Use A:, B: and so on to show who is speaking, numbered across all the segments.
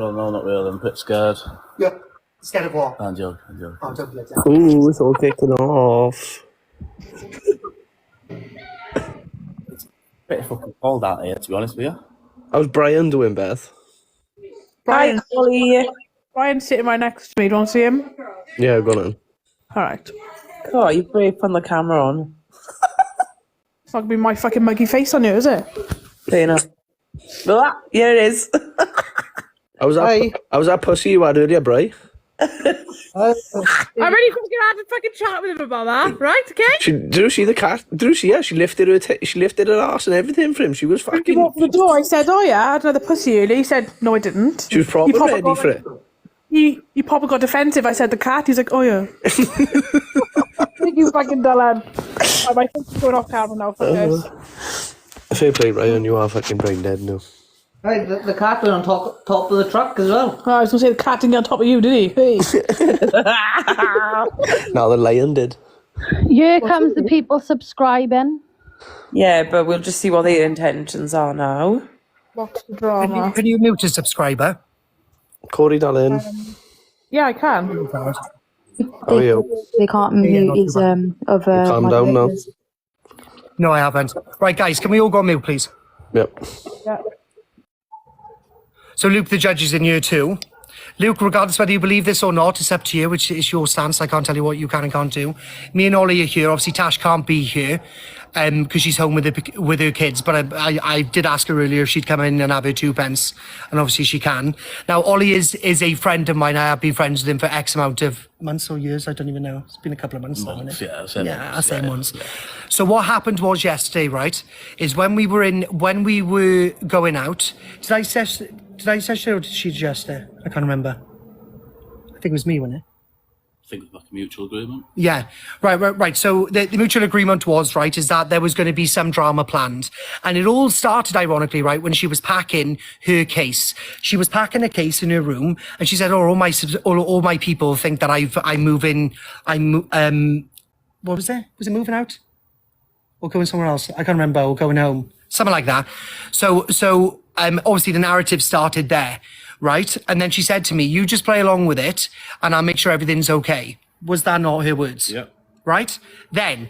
A: Well, no, not really. I'm a bit scared.
B: Yeah. Scared of what?
A: I'm joking.
B: Oh, don't be like that.
C: Ooh, it's all kicking off.
A: Pretty fucking cold out here, to be honest with you.
C: How's Brian doing, Beth?
D: Brian,
E: Hi, Ollie.
D: Brian's sitting right next to me. Do you want to see him?
C: Yeah, go on.
D: All right.
E: Oh, you brave putting the camera on.
D: It's not going to be my fucking muggy face on you, is it?
E: Fair enough. Blah, here it is.
C: How's that pussy you had earlier, Bri?
D: I'm ready to have a fucking chat with him about that, right? Okay?
C: Did you see the cat? Did you see her? She lifted her ass and everything for him. She was
D: He
C: fucking...
D: walked through the door. I said, "Oh yeah, I had another pussy earlier." He said, "No, I didn't."
C: She was probably ready
D: got,
C: for it.
D: He probably got defensive. I said the cat. He's like, "Oh yeah." Think you fucking dullard. Oh, my phone's going off camera now, fuckers.
C: Fair play, Ryan. You are fucking brain dead now.
F: Right, the cat went on top of the truck as well.
D: Oh, I was going to say the cat didn't get on top of you, did he? Hey.
C: No, the lion did.
G: Here comes the people subscribing.
E: Yeah, but we'll just see what their intentions are now.
D: What's the drama?
B: Can you mute a subscriber?
C: Corey, darling.
D: Yeah, I can.
C: How are you?
G: They can't mute his other.
C: Calm down now.
B: No, I haven't. Right, guys, can we all go on mute, please?
C: Yep.
D: Yeah.
B: So Luke, the judge, is in year 2. Luke, regardless whether you believe this or not, it's up to you, which is your stance. I can't tell you what you can and can't do. Me and Ollie are here. Obviously, Tash can't be here because she's home with her kids. But I did ask her earlier if she'd come in and have her 2 pence, and obviously she can. Now, Ollie is a friend of mine. I have been friends with him for X amount of months or years. I don't even know. It's been a couple of months now, isn't it?
A: Yeah,
B: I say months. So what happened was yesterday, right, is when we were going out, did I say her or did she just I can't remember. I think it was me, wasn't it?
A: I think it's like a mutual agreement.
B: Yeah, right. So the mutual agreement was, right, is that there was going to be some drama planned. And it all started, ironically, right, when she was packing her case. She was packing a case in her room, and she said, all my people think that I'm moving, what was it? Was it moving out? Or going somewhere else? I can't remember, or going home. Something like that. So obviously the narrative started there. Right? And then she said to me, you just play along with it and I'll make sure everything's okay. Was that not her words?
A: Yeah.
B: Right? Then,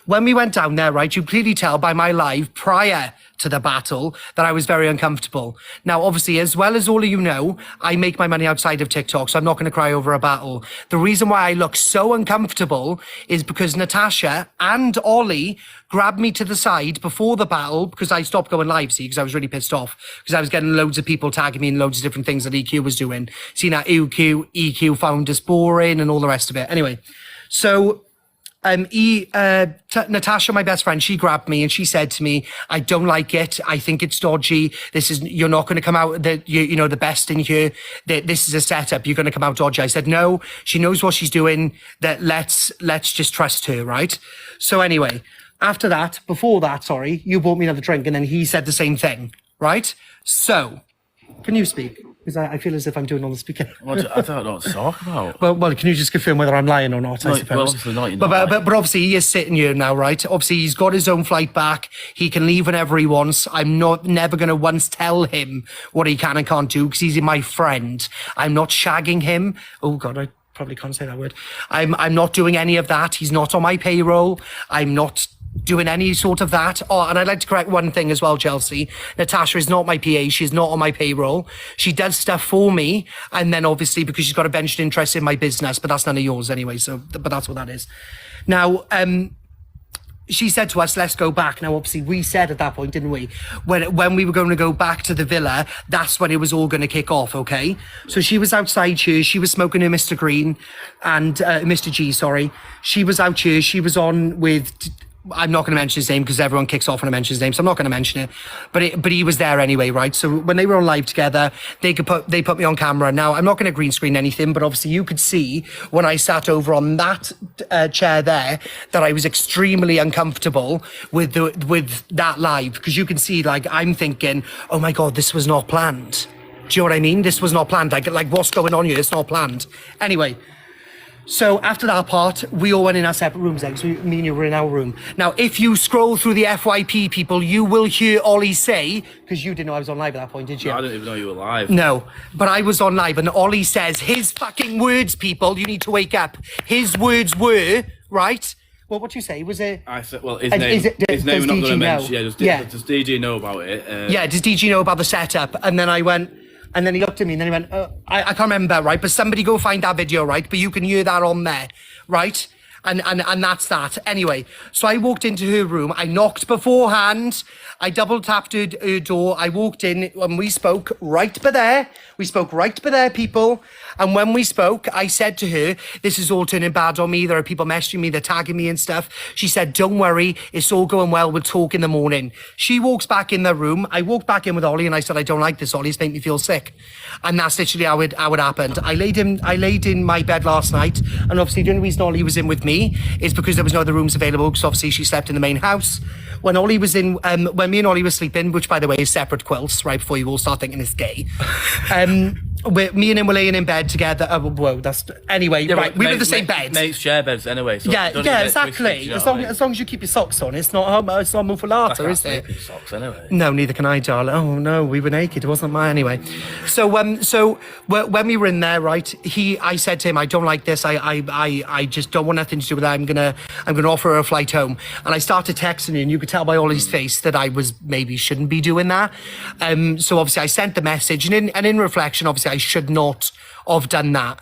B: when we went down there, right, you clearly tell by my live prior to the battle that I was very uncomfortable. Now, obviously, as well as all of you know, I make my money outside of TikTok, so I'm not going to cry over a battle. The reason why I look so uncomfortable is because Natasha and Ollie grabbed me to the side before the battle because I stopped going live, see, because I was really pissed off because I was getting loads of people tagging me in loads of different things that EQ was doing. Seeing that EQ found us boring and all the rest of it. Anyway, so Natasha, my best friend, she grabbed me and she said to me, I don't like it. I think it's dodgy. You're not going to come out the best in here. This is a setup. You're going to come out dodgy. I said, no, she knows what she's doing. That let's just trust her. Right. So anyway, before that, you bought me another drink and then he said the same thing. Right. So can you speak? Because I feel as if I'm doing all the speaking.
A: I don't know what to talk about.
B: Well, can you just confirm whether I'm lying or not? I suppose.
A: Well, obviously not. You're
B: But
A: not lying.
B: obviously he is sitting here now, right? Obviously he's got his own flight back. He can leave whenever he wants. I'm never going to once tell him what he can and can't do because he's my friend. I'm not shagging him. Oh God, I probably can't say that word. I'm not doing any of that. He's not on my payroll. I'm not doing any sort of that. Oh, and I'd like to correct one thing as well, Chelsea. Natasha is not my PA. She's not on my payroll. She does stuff for me. And then obviously because she's got a vested interest in my business, but that's none of yours anyway. So, but that's what that is. Now, she said to us, let's go back. Now, obviously we said at that point, didn't we? When we were going to go back to the villa, that's when it was all going to kick off. Okay. So she was outside here. She was smoking her Mr. Green and, Mr. G, sorry. She was out here. She was on with, I'm not going to mention his name because everyone kicks off when I mention his name, so I'm not going to mention it. But he was there anyway, right? So when they were on live together, they put me on camera. Now I'm not going to green screen anything, but obviously you could see when I sat over on that chair there that I was extremely uncomfortable with that live because you can see like I'm thinking, oh my God, this was not planned. Do you know what I mean? This was not planned. Like what's going on here? It's not planned. Anyway. So after that part, we all went in our separate rooms then, so me and you were in our room. Now, if you scroll through the FYP people, you will hear Ollie say, because you didn't know I was on live at that point, did you?
H: I didn't even know you were live.
B: No, but I was on live and Ollie says, his fucking words, people, you need to wake up. His words were, right? Well, what do you say? Was it?
H: I said, well, his
B: And
H: name,
B: is it-
H: his name
B: does
H: we're not
B: DG
H: going to
B: know?
H: mention. Does DG know about it?
B: Yeah, does DG know about the setup? And then I went, and then he looked at me and then he went, I can't remember, right? But somebody go find that video, right? But you can hear that on there, right? And that's that. Anyway, so I walked into her room. I knocked beforehand. I double tapped her door. I walked in and we spoke right by there. We spoke right by there, people. And when we spoke, I said to her, this is all turning bad on me. There are people messaging me, they're tagging me and stuff. She said, don't worry, it's all going well. We'll talk in the morning. She walks back in the room. I walked back in with Ollie and I said, I don't like this, Ollie. It's making me feel sick. And that's literally how it happened. I laid in my bed last night. And obviously the only reason Ollie was in with me is because there was no other rooms available because obviously she slept in the main house. When Ollie was in, when me and Ollie were sleeping, which by the way is separate quilts, right, before you all start thinking it's gay. Me and him were laying in bed together. Anyway,
H: Yeah,
B: right,
H: but
B: we were in the same bed.
H: Mates share beds anyway. So
B: Yeah,
H: don't even
B: exactly.
H: twist it,
B: As
H: do you know what I mean?
B: long as you keep your socks on, it's not muffalata,
H: I can't
B: is it?
H: sleep in socks anyway.
B: No, neither can I, darling. Oh no, we were naked. It wasn't mine anyway. So when we were in there, right? I said to him, I don't like this. I just don't want nothing to do with that. I'm gonna offer her a flight home. And I started texting her, and you could tell by Ollie's face that I was maybe shouldn't be doing that. So obviously I sent the message, and in reflection, obviously I should not have done that.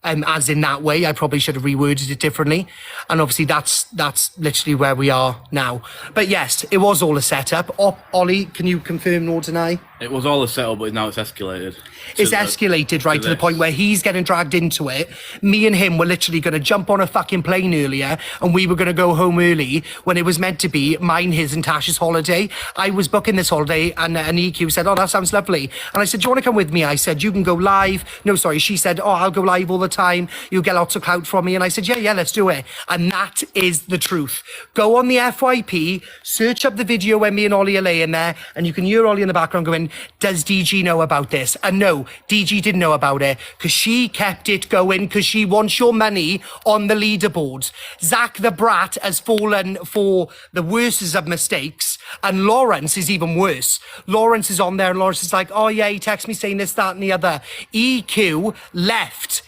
B: As in that way, I probably should have reworded it differently. And obviously that's literally where we are now. But yes, it was all a setup. Ollie, can you confirm nor deny?
H: It was all a setup, but now it's escalated.
B: It's escalated, right, to the point where he's getting dragged into it. Me and him were literally going to jump on a fucking plane earlier and we were going to go home early when it was meant to be mine, his and Tash's holiday. I was booking this holiday and EQ said, oh, that sounds lovely. And I said, do you want to come with me? I said, you can go live. No, sorry. She said, oh, I'll go live all the time. You'll get lots of clout from me. And I said, yeah, let's do it. And that is the truth. Go on the FYP, search up the video when me and Ollie are laying there and you can hear Ollie in the background going, does DG know about this? And no, DG didn't know about it because she kept it going because she wants your money on the leaderboard. Zach the Brat has fallen for the worst of mistakes and Lawrence is even worse. Lawrence is on there and Lawrence is like, oh yeah, he texted me saying this, that and the other. EQ left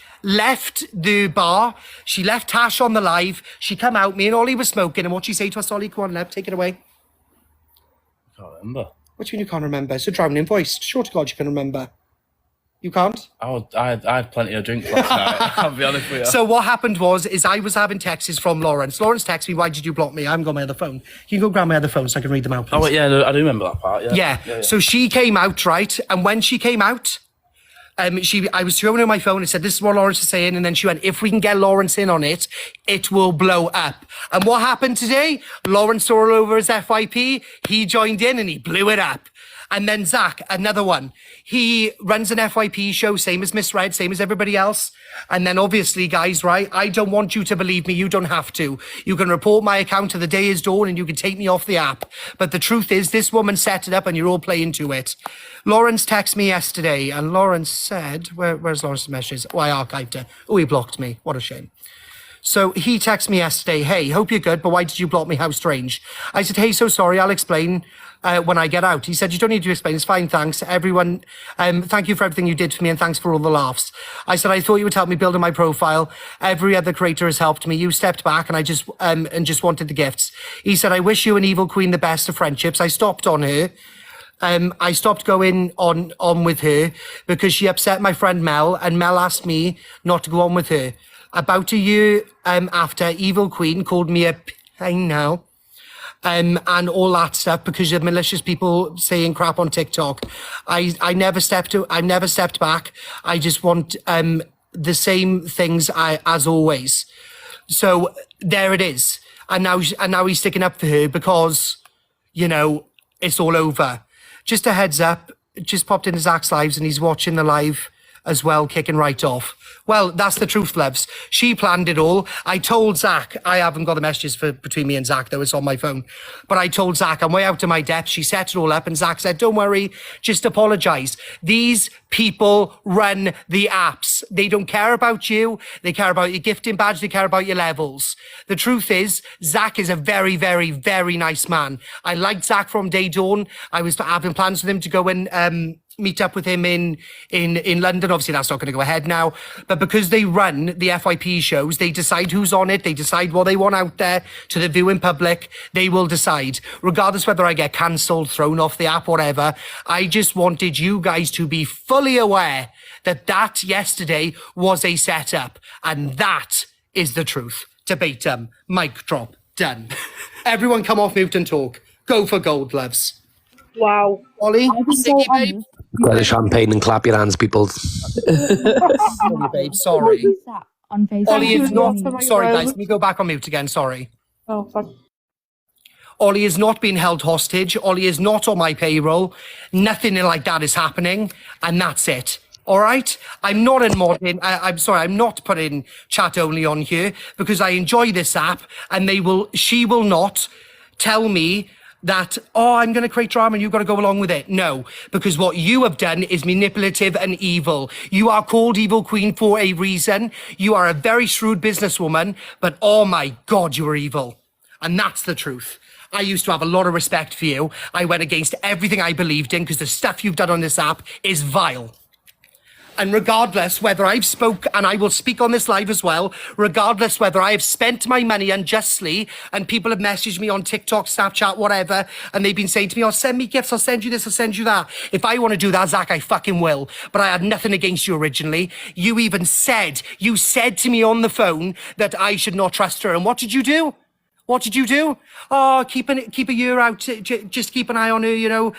B: the bar. She left Tash on the live. She come out, me and Ollie were smoking and what she say to us, Ollie, come on, Leb, take it away.
H: I can't remember.
B: What do you mean you can't remember? It's a drowning voice. Sure to God you can remember. You can't?
H: I had plenty of drinks last night. I'll be honest with you.
B: So what happened was I was having texts from Lawrence. Lawrence texted me, why did you block me? I haven't got my other phone. You can go grab my other phone so I can read them out, please.
H: Oh, wait, yeah, no, I do remember that part, yeah.
B: Yeah. So she came out, right? And when she came out, I was showing her my phone and said, this is what Lawrence is saying. And then she went, if we can get Lawrence in on it, it will blow up. And what happened today? Lawrence saw all over his FYP. He joined in and he blew it up. And then Zach, another one. He runs an FYP show, same as Miss Red, same as everybody else. And then obviously, guys, right, I don't want you to believe me. You don't have to. You can report my account to the day is dawn and you can take me off the app. But the truth is, this woman set it up and you're all playing to it. Lawrence texted me yesterday and Lawrence said, where's Lawrence's messages? Oh, I archived her. Oh, he blocked me. What a shame. So he texted me yesterday, hey, hope you're good, but why did you block me? How strange. I said, hey, so sorry, I'll explain when I get out. He said, you don't need to explain, it's fine, thanks. Everyone, thank you for everything you did for me and thanks for all the laughs. I said, I thought you would help me build my profile. Every other creator has helped me. You stepped back and I just wanted the gifts. He said, I wish you and Evil Queen the best of friendships. I stopped on her. I stopped going on with her because she upset my friend Mel and Mel asked me not to go on with her. About a year after, Evil Queen called me a pain now, and all that stuff because of malicious people saying crap on TikTok. I never stepped back. I just want the same things as always. So there it is. And now he's sticking up for her because, you know, it's all over. Just a heads up, just popped into Zach's lives and he's watching the live as well, kicking right off. Well, that's the truth, loves. She planned it all. I told Zach, I haven't got the messages between me and Zach, though, it's on my phone. But I told Zach, I'm way out of my depth. She set it all up, and Zach said, don't worry, just apologise. These people run the apps. They don't care about you. They care about your gifting badge. They care about your levels. The truth is, Zach is a very, very, very nice man. I liked Zach from day dawn. I was having plans with him to go and meet up with him in London. Obviously, that's not going to go ahead now. But because they run the FYP shows, they decide who's on it. They decide what they want out there to the viewing public. They will decide, regardless whether I get cancelled, thrown off the app, whatever. I just wanted you guys to be fully aware that yesterday was a setup. And that is the truth. Debate them. Mic drop. Done. Everyone come off mute and talk. Go for gold, loves.
D: Wow.
B: Ollie, Siggy, babe.
C: Grab the champagne and clap your hands, people.
B: Sorry, babe, sorry.
G: On Facebook.
B: Ollie is not...
D: Somebody
B: Sorry,
D: go.
B: guys, let me go back on mute again, sorry.
D: Oh, fuck.
B: Ollie is not being held hostage. Ollie is not on my payroll. Nothing like that is happening, and that's it. All right? I'm not in modding. I'm sorry, I'm not putting chat only on here because I enjoy this app, and she will not tell me that, oh, I'm going to create drama and you've got to go along with it. No, because what you have done is manipulative and evil. You are called Evil Queen for a reason. You are a very shrewd businesswoman, but oh my God, you are evil. And that's the truth. I used to have a lot of respect for you. I went against everything I believed in because the stuff you've done on this app is vile. And regardless whether I've spoke, and I will speak on this live as well, regardless whether I have spent my money unjustly, and people have messaged me on TikTok, Snapchat, whatever, and they've been saying to me, oh, send me gifts, I'll send you this, I'll send you that. If I want to do that, Zach, I fucking will. But I had nothing against you originally. You said to me on the phone that I should not trust her. And what did you do? What did you do? Oh, keep a ear out. Just keep an eye on her,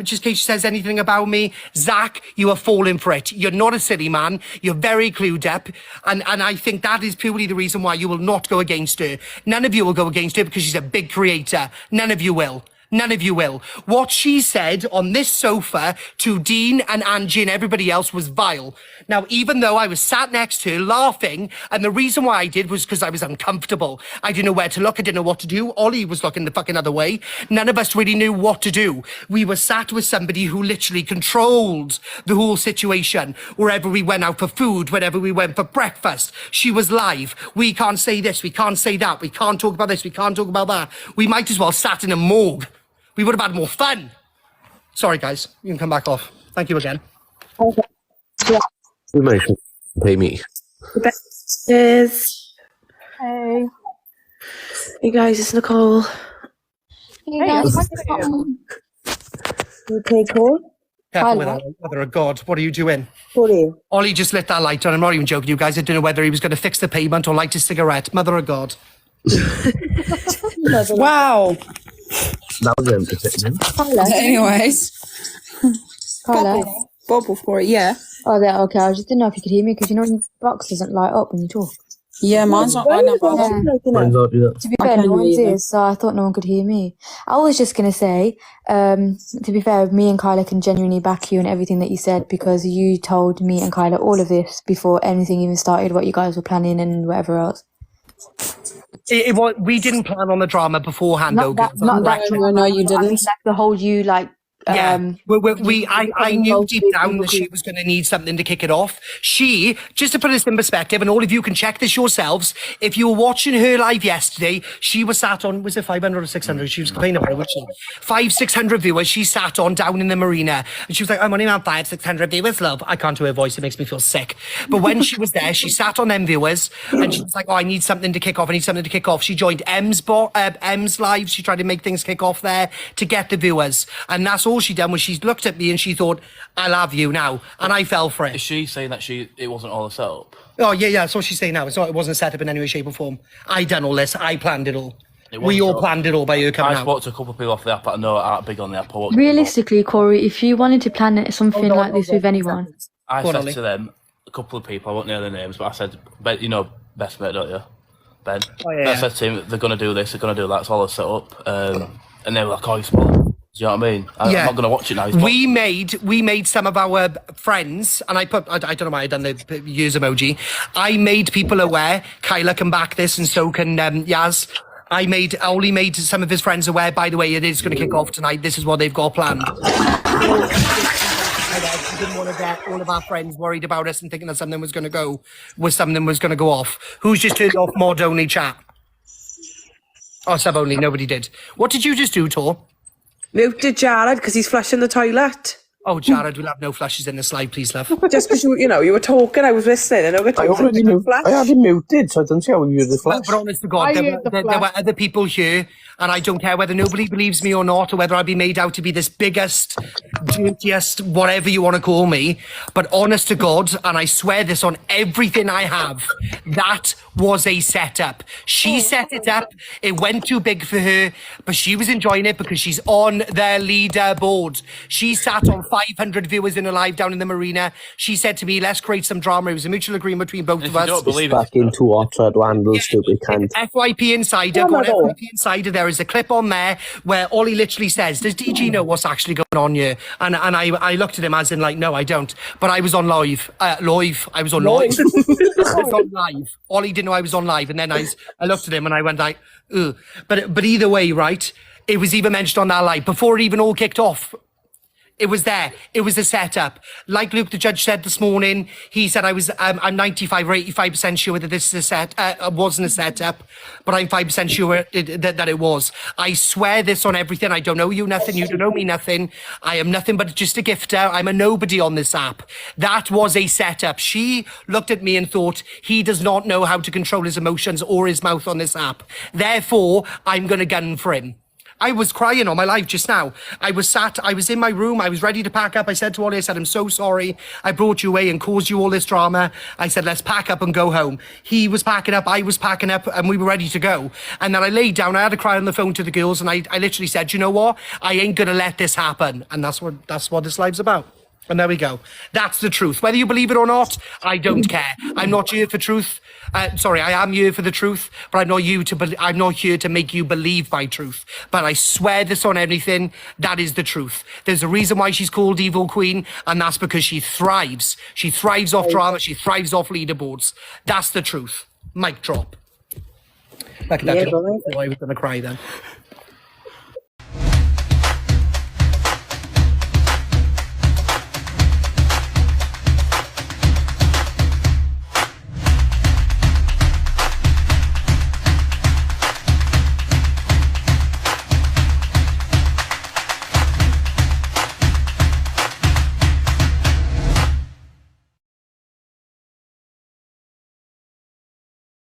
B: just in case she says anything about me. Zach, you are falling for it. You're not a silly man. You're very clued up. And I think that is purely the reason why you will not go against her. None of you will go against her because she's a big creator. None of you will. None of you will. What she said on this sofa to Dean and Angie and everybody else was vile. Now, even though I was sat next to her laughing, and the reason why I did was because I was uncomfortable. I didn't know where to look. I didn't know what to do. Ollie was looking the fucking other way. None of us really knew what to do. We were sat with somebody who literally controlled the whole situation. Wherever we went out for food, whenever we went for breakfast, she was live. We can't say this. We can't say that. We can't talk about this. We can't talk about that. We might as well sat in a morgue. We would have had more fun. Sorry, guys. You can come back off. Thank you again.
C: You might pay me.
E: Cheers.
D: Hey.
E: Hey guys, it's Nicole.
G: Hey guys,
E: Okay, cool.
B: Careful with that, Mother of God. What are you doing? Ollie just lit that light on. I'm not even joking, you guys. I don't know whether he was going to fix the pavement or light a cigarette. Mother of God.
E: Wow.
C: That was entertaining.
I: Anyways,
G: Carla.
I: bubble for it, yeah.
G: Oh, there. Okay, I just didn't know if you could hear me because your box doesn't light up when you talk.
I: Yeah, mine's not lining up.
C: Mine's not do that.
G: To be
I: I
G: fair,
I: can't
G: no
I: hear
G: one's
I: either.
G: is, so I thought no one could hear me. I was just gonna say, to be fair, me and Kyla can genuinely back you and everything that you said because you told me and Kyla all of this before anything even started, what you guys were planning and whatever else.
B: We didn't plan on the drama beforehand, though.
G: Not that.
I: No, you didn't.
G: I mean, like the whole you like.
B: Yeah, I knew deep down that she was going to need something to kick it off. She, just to put this in perspective, and all of you can check this yourselves, if you were watching her live yesterday, she was sat on, was it 500 or 600? She was complaining about it, wasn't she? 500-600 viewers she sat on down in the marina. And she was like, I'm only on 500-600 viewers, love. I can't do her voice, it makes me feel sick. But when she was there, she sat on them viewers, and she was like, oh, I need something to kick off, I need something to kick off. She joined M's live, she tried to make things kick off there to get the viewers. And that's all she done was she looked at me and she thought, I'll have you now. And I fell for
H: Is
B: it.
H: she saying that it wasn't all a setup?
B: Oh, yeah, that's what she's saying now. It wasn't set up in any way, shape or form. I done all this. I planned it all. We all planned it all by her coming
H: I
B: out.
H: spoke to a couple of people off the app that I know aren't big on the app.
G: Realistically, Corey, if you wanted to plan something like this with anyone,
H: I
B: Go on,
H: said
B: Ollie.
H: to them, a couple of people, I won't know their names, but I said, Ben, you know best mate, don't you? Ben.
B: Oh, yeah.
H: I said to him, they're going to do this, they're going to do that, it's all a setup. And they were like, oh, you spoiled. Do you know what I mean? I'm not going to watch it now.
B: We made some of our friends, and I don't know why I done the years emoji. I made people aware. Kyla can back this, and so can Yaz. Oli made some of his friends aware. By the way, it is going to kick off tonight. This is what they've got planned. We didn't want to get all of our friends worried about us and thinking that something was going to go off. Who's just turned off mod only chat? Oh, sub only. Nobody did. What did you just do, Tor?
E: Muted Jared because he's flushing the toilet.
B: Oh, Jared, we'll have no flushes in the slide, please, love.
E: Just because you were talking, I was listening. And
C: I had him muted, so I don't see how you heard the flash.
B: But honest to God, there were other people here, and I don't care whether nobody believes me or not, or whether I'll be made out to be this biggest, dirtiest, whatever you want to call me. But honest to God, and I swear this on everything I have, that was a setup. She set it up. It went too big for her, but she was enjoying it because she's on their leaderboard. She sat on 500 viewers in a live down in the marina. She said to me, let's create some drama. It was a mutual agreement between both of us.
H: Don't believe
C: Back into what tried to handle stupid cunt.
B: FYP Insider, go on FYP Insider. There is a clip on there where Ollie literally says, does DG know what's actually going on here? And I looked at him as in like, no, I don't. But I was on live. I was on live. I was on live. Ollie didn't know I was on live. And then I looked at him and I went like, ugh. But either way, right? It was even mentioned on that live before it even all kicked off. It was there. It was a setup. Like Luke, the judge, said this morning, he said I'm 95 or 85% sure that this is wasn't a setup, but I'm 5% sure that it was. I swear this on everything. I don't know you nothing. You don't know me nothing. I am nothing but just a gifter. I'm a nobody on this app. That was a setup. She looked at me and thought he does not know how to control his emotions or his mouth on this app. Therefore, I'm going to gun for him. I was crying on my live just now. I was in my room. I was ready to pack up. I said to Ollie, I said, I'm so sorry. I brought you away and caused you all this drama. I said, let's pack up and go home. He was packing up. I was packing up and we were ready to go. And then I laid down. I had to cry on the phone to the girls. And I literally said, you know what? I ain't going to let this happen. And that's what this live's about. And there we go. That's the truth. Whether you believe it or not, I don't care. I'm not here for truth. Sorry, I am here for the truth, but I'm not here to make you believe my truth. But I swear this on anything, that is the truth. There's a reason why she's called Evil Queen, and that's because she thrives. She thrives off drama. She thrives off leaderboards. That's the truth. Mic drop. Like that. I was going to cry then.